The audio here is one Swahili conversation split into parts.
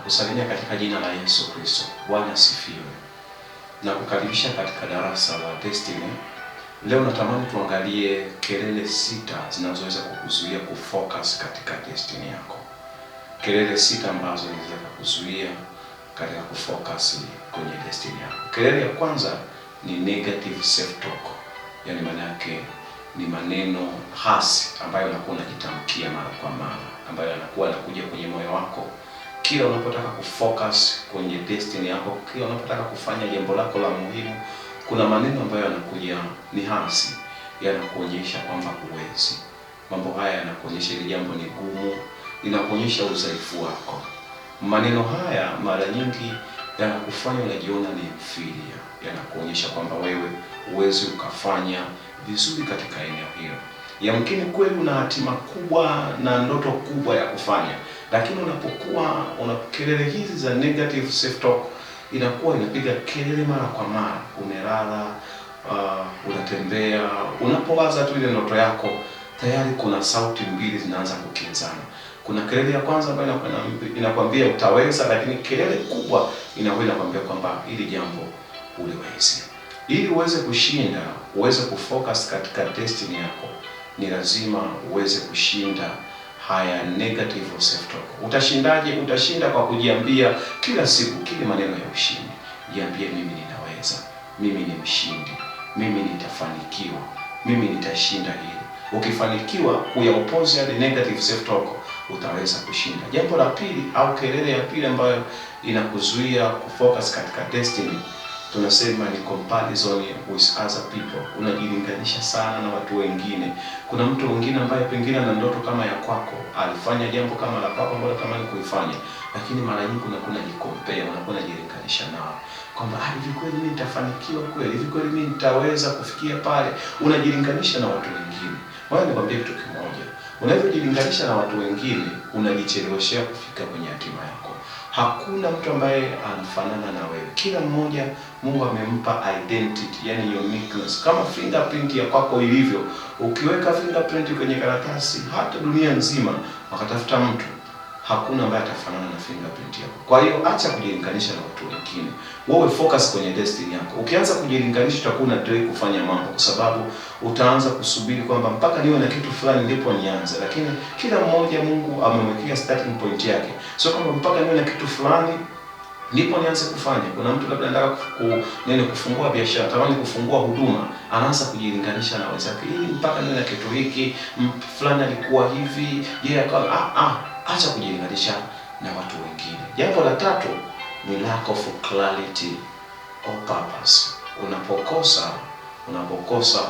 Nakusalimia katika jina la Yesu Kristo. Bwana asifiwe. Nakukaribisha katika darasa la Destiny. Leo natamani tuangalie kelele 6 zinazoweza kukuzuia kufocus katika destiny yako. Kelele 6 ambazo zinaweza kukuzuia katika kufocus kwenye destiny yako. Kelele ya kwanza ni negative self talk. Yaani maana yake ni maneno hasi ambayo unakuwa unajitamkia mara kwa mara, ambayo yanakuwa yanakuja kwenye moyo wako kila unapotaka kufocus kwenye destiny yako, kila unapotaka kufanya jambo lako la muhimu. Kuna maneno ambayo yanakuja ni hasi, yanakuonyesha kwamba huwezi. Mambo haya yanakuonyesha ile jambo ni gumu, inakuonyesha udhaifu wako. Maneno haya mara nyingi yanakufanya unajiona ni inferior, yanakuonyesha kwamba wewe huwezi ukafanya vizuri katika eneo hilo. Yamkini kweli una hatima kubwa na ndoto kubwa ya kufanya, lakini unapokuwa kelele hizi za negative self talk inakuwa inapiga kelele mara kwa mara. Umelala, unatembea, unapowaza tu ile ndoto yako, tayari kuna sauti mbili zinaanza kukinzana. Kuna kelele ya kwanza ambayo inakwambia utaweza, lakini kelele kubwa inakwambia kwamba hili jambo uliwezi. Ili uweze kushinda, uweze kufocus katika destiny yako, ni lazima uweze kushinda haya negative self talk. Utashindaje? Utashinda kwa kujiambia kila siku kile maneno ya ushindi. Jiambie, mimi ninaweza, mimi ni mshindi, mimi nitafanikiwa, mimi nitashinda hili. Ukifanikiwa kuyaoppose the negative self talk, utaweza kushinda. Jambo la pili au kelele ya pili ambayo inakuzuia kufocus katika destiny, tunasema ni comparison with other people. Unajilinganisha sana na watu wengine. Kuna mtu mwingine ambaye pengine ana ndoto kama ya kwako, alifanya jambo kama la kwako ambalo kama ni kuifanya, lakini mara nyingi unakuwa unajikompare, unakuwa unajilinganisha nao kwamba hivi kweli mimi nitafanikiwa kweli, hivi kweli mimi nitaweza kufikia pale. Unajilinganisha na watu wengine. Wewe nikwambie kitu kimoja, unapojilinganisha na watu wengine unajicheleweshea kufika kwenye hatima yako. Hakuna mtu ambaye anafanana na wewe. Kila mmoja Mungu amempa identity, yani uniqueness. Kama fingerprint ya kwako ilivyo, ukiweka fingerprint kwenye karatasi, hata dunia nzima wakatafuta mtu, hakuna ambaye atafanana na fingerprint yako. Kwa hiyo acha kujilinganisha na watu wengine. Wewe focus kwenye destiny yako. Ukianza kujilinganisha utakuwa unaendelea kufanya mambo, kwa sababu utaanza kusubiri kwamba mpaka niwe na kitu fulani ndipo nianze. Lakini kila mmoja Mungu amemwekea starting point yake. Sio kama mpaka niwe na kitu fulani ndipo nianze kufanya. Kuna mtu labda anataka kufungua biashara, tamani kufungua huduma, anaanza kujilinganisha na wenzake. Ili mpaka niwe na kitu hiki, fulani alikuwa hivi, yeye akawa acha kujilinganisha na watu wengine. Jambo la tatu ni lack of clarity or purpose. Unapokosa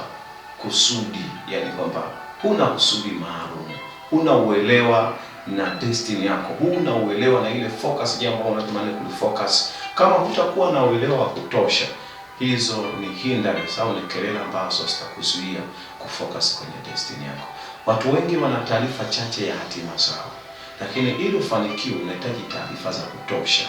kusudi, yani kwamba huna kusudi maalum, huna uelewa na destiny yako, huna uelewa na ile focus, jambo ambalo unatamani kulifocus. Kama hutakuwa na uelewa wa kutosha, hizo ni hindrance au ni kelele ambazo zitakuzuia kufocus kwenye destiny yako. Watu wengi wana taarifa chache ya hatima zao, lakini ili ufanikiwe unahitaji taarifa za kutosha.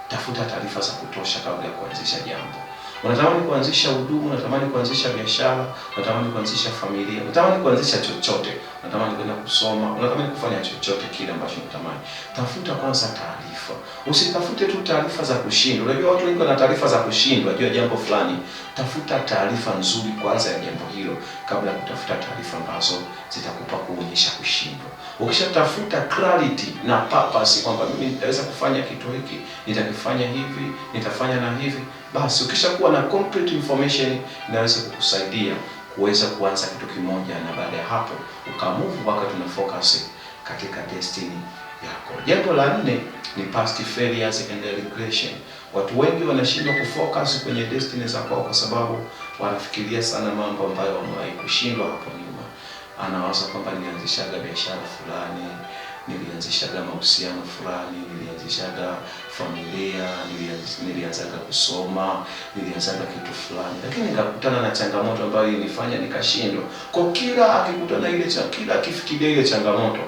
Tafuta taarifa za kutosha kabla ya kuanzisha jambo. Unatamani kuanzisha huduma, unatamani kuanzisha biashara, unatamani kuanzisha familia, unatamani kuanzisha chochote, unatamani kwenda kusoma, unatamani kufanya chochote kile ambacho unatamani. Tafuta kwanza taarifa. Usitafute tu taarifa za kushindwa. Unajua watu wengi wana taarifa za kushindwa juu ya jambo fulani. Tafuta taarifa nzuri kwanza ya jambo hilo kabla ya kutafuta taarifa ambazo zitakupa kuonyesha kushindwa. Ukishatafuta clarity na purpose kwamba mimi nitaweza kufanya kitu hiki, nitakifanya hivi, nitafanya na hivi, basi ukishakuwa na complete information inaweza kukusaidia kuweza kuanza kitu kimoja, na baada ya hapo ukamove wakati una focus katika destiny yako. Jambo la 4 ni past failures and regression. Watu wengi wanashindwa kufocus kwenye destiny za kwao kwa sababu wanafikiria sana mambo ambayo wamewahi kushindwa hapo nyuma. Anawaza kwamba nilianzishaga biashara fulani, nilianzishaga mahusiano fulani, nilianzishaga familia, nilianzaga kusoma, nilianzaga kitu fulani, lakini nikakutana na changamoto ambayo ilinifanya nikashindwa. Kwa kila akikutana kila akifikiria ile changamoto,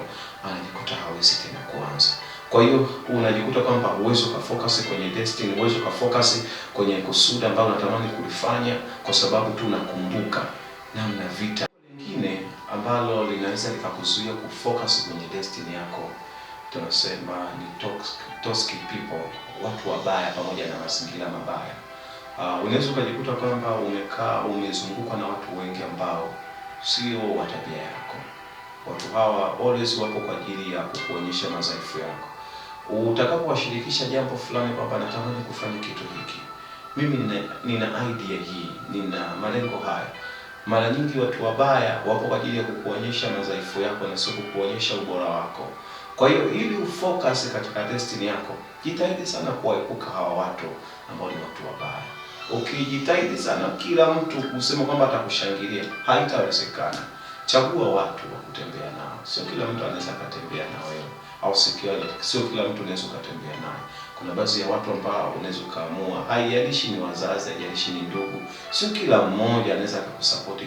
anajikuta hawezi tena kuanza. Kwa hiyo unajikuta kwamba huwezi ukafocus kwenye destiny, huwezi ukafocus kwenye kusudi ambalo unatamani kulifanya kwa sababu tu unakumbuka namna vita lingine ambalo linaweza likakuzuia kufocus kwenye destiny yako tunasema ni toxic people, watu wabaya pamoja na mazingira mabaya. Unaweza ukajikuta kwamba umekaa umezungukwa na watu wengi ambao sio wa tabia yako. Watu hawa always wapo kwa ajili ya kukuonyesha madhaifu yako. Utakapowashirikisha jambo fulani kwamba natamani kufanya kitu hiki, mimi nina idea hii, nina malengo haya, mara nyingi watu wabaya wapo kwa ajili ya kukuonyesha madhaifu yako na sio kukuonyesha ubora wako. Kwa hiyo ili ufocus katika destiny yako, jitahidi sana kuepuka hawa watu ambao ni watu wabaya. Ukijitahidi sana kila mtu kusema kwamba atakushangilia, haitawezekana. Chagua watu wa kutembea nao. Sio kila mtu anaweza kutembea na wewe, au sio kila mtu unaweza kutembea naye. Kuna baadhi ya watu ambao unaweza kaamua, haijalishi ni wazazi, haijalishi ni ndugu, sio kila mmoja anaweza kukusupport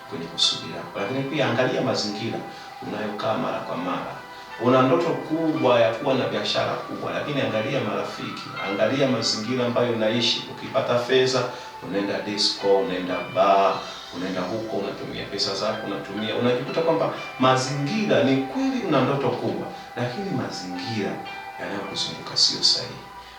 kwenye kusudi lako. Lakini pia angalia mazingira unayokaa mara kwa mara. Una ndoto kubwa ya kuwa na biashara kubwa, lakini angalia marafiki, angalia mazingira ambayo unaishi. Ukipata fedha, unaenda disco, unaenda bar, unaenda huko, unatumia pesa zako, unajikuta kwamba mazingira, ni kweli una ndoto kubwa, lakini mazingira yanayokuzunguka sio sahihi.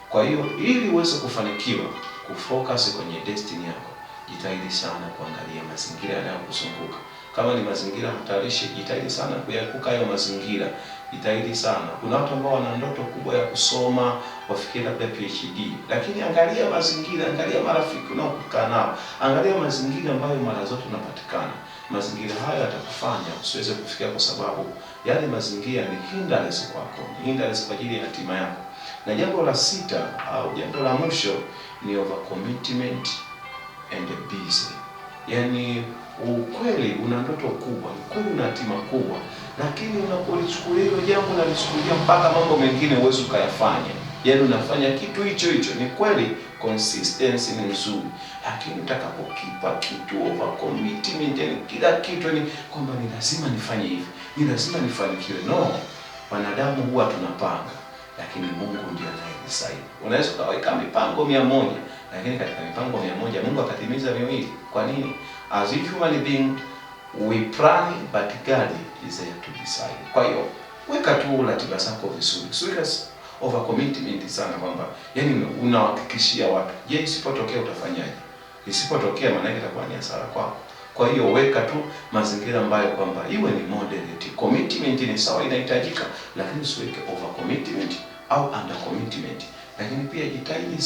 Kwa hiyo ili uweze kufanikiwa kufocus kwenye destiny yako, jitahidi sana kuangalia mazingira yanayokuzunguka. Kama ni mazingira hatarishi, jitahidi sana kuepuka hayo mazingira. Jitahidi sana. Kuna watu ambao wana ndoto kubwa ya kusoma, wafikie labda PhD, lakini angalia mazingira, angalia marafiki unaokukaa nao, angalia mazingira ambayo mara zote unapatikana. Mazingira hayo yatakufanya usiweze kufikia, kwa sababu yale mazingira ni hindrance kwako, ni hindrance kwa ajili ya hatima yako. Na jambo la sita au jambo la mwisho ni overcommitment and busy. Yaani ukweli una ndoto kubwa, ukweli una hatima kubwa, lakini unapolichukulia hilo jambo na lichukulia mpaka mambo mengine uweze ukayafanya. Yaani unafanya kitu hicho. Ni kweli consistency ni nzuri, lakini utakapokipa kitu overcommitment, yani kila kitu ni kwamba ni lazima nifanye hivi, ni lazima nifanikiwe. No, wanadamu huwa tunapanga, lakini Mungu ndiye anayedecide. Unaweza ukaweka mipango 100, lakini katika mipango 100 Mungu akatimiza 200. Kwa nini? As a human being we plan, but God is there to decide. Kwa hiyo weka tu ratiba zako vizuri. Serious overcommitment sana, kwamba yani unahakikishia watu, je, isipotokea utafanyaje? Isipotokea maana yake itakuwa ni hasara kwako. Kwa hiyo weka tu mazingira ambayo kwamba iwe ni moderate. Commitment ni sawa, inahitajika, lakini usiweke overcommitment au undercommitment. Lakini pia jitahidi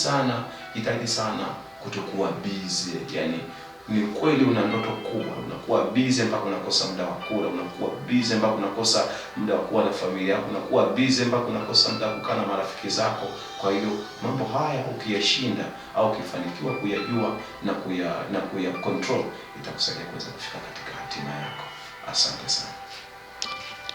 sana kutokuwa busy. Yani ni kweli una ndoto kubwa, unakuwa busy mpaka unakosa muda wa kula, unakuwa busy mpaka unakosa muda wa kuwa na familia yako, unakuwa busy mpaka unakosa muda wa kukaa na marafiki zako. Kwa hiyo mambo haya ukiyashinda au ukifanikiwa kuyajua na kuya control, itakusaidia kuweza kufika katika hatima yako. Asante sana.